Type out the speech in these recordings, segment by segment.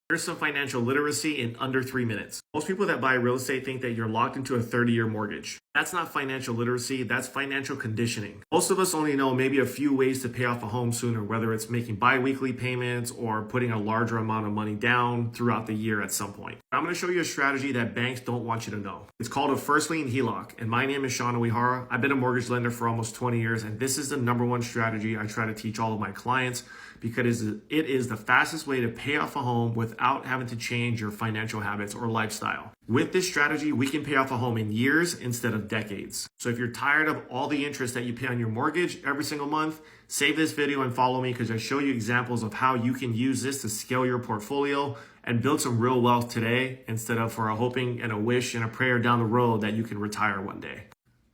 Here's some financial literacy in under 3 minutes. Most people that buy real estate think that you're locked into a 30-year mortgage. That's not financial literacy, that's financial conditioning. Most of us only know maybe a few ways to pay off a home sooner, whether it's making bi-weekly payments or putting a larger amount of money down throughout the year at some point. I'm going to show you a strategy that banks don't want you to know. It's called a first lien HELOC, and my name is Sean Uehara. I've been a mortgage lender for almost 20 years, and this is the number one strategy I try to teach all of my clients because it is the fastest way to pay off a home without having to change your financial habits or lifestyle. With this strategy, we can pay off a home in years instead of decades. So if you're tired of all the interest that you pay on your mortgage every single month, save this video and follow me because I show you examples of how you can use this to scale your portfolio and build some real wealth today instead of for a hoping and a wish and a prayer down the road that you can retire one day.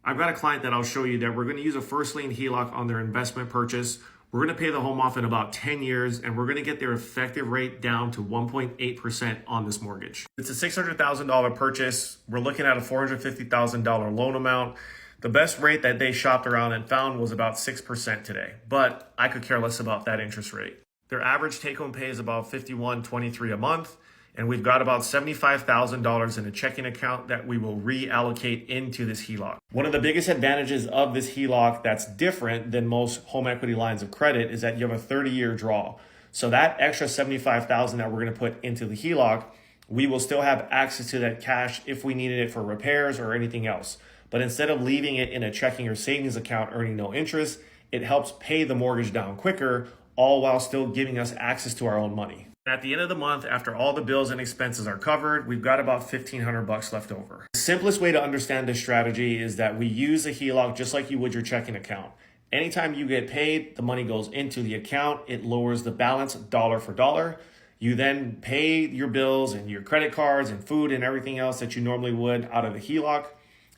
I've got a client that I'll show you that we're going to use a first lien HELOC on their investment purchase. We're going to pay the home off in about 10 years, and we're going to get their effective rate down to 1.8% on this mortgage. It's a $600,000 purchase. We're looking at a $450,000 loan amount. The best rate that they shopped around and found was about 6% today, but I could care less about that interest rate. Their average take-home pay is about $51.23 a month, and we've got about $75,000 in a checking account that we will reallocate into this HELOC. One of the biggest advantages of this HELOC that's different than most home equity lines of credit is that you have a 30-year draw. So that extra $75,000 that we're going to put into the HELOC, we will still have access to that cash if we needed it for repairs or anything else. But instead of leaving it in a checking or savings account earning no interest, it helps pay the mortgage down quicker, all while still giving us access to our own money. At the end of the month, after all the bills and expenses are covered, we've got about $1,500 left over. The simplest way to understand this strategy is that we use a HELOC just like you would your checking account. Anytime you get paid, the money goes into the account. It lowers the balance dollar for dollar. You then pay your bills and your credit cards and food and everything else that you normally would out of the HELOC.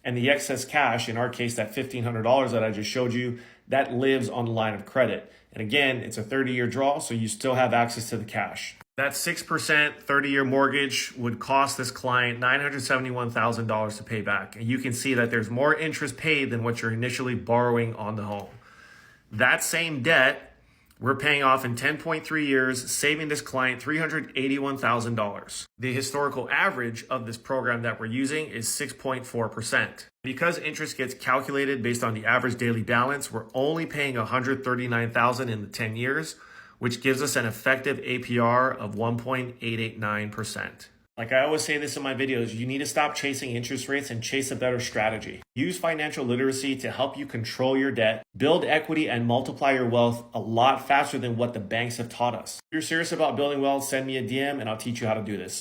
And the excess cash, in our case, that $1,500 that I just showed you, that lives on the line of credit. And again, it's a 30-year draw, so you still have access to the cash. That 6% 30-year mortgage would cost this client $971,000 to pay back. And you can see that there's more interest paid than what you're initially borrowing on the home. That same debt, we're paying off in 10.3 years, saving this client $381,000. The historical average of this program that we're using is 6.4%. Because interest gets calculated based on the average daily balance, we're only paying $139,000 in the 10 years, which gives us an effective APR of 1.889%. Like I always say this in my videos, you need to stop chasing interest rates and chase a better strategy. Use financial literacy to help you control your debt, build equity, and multiply your wealth a lot faster than what the banks have taught us. If you're serious about building wealth, send me a DM and I'll teach you how to do this.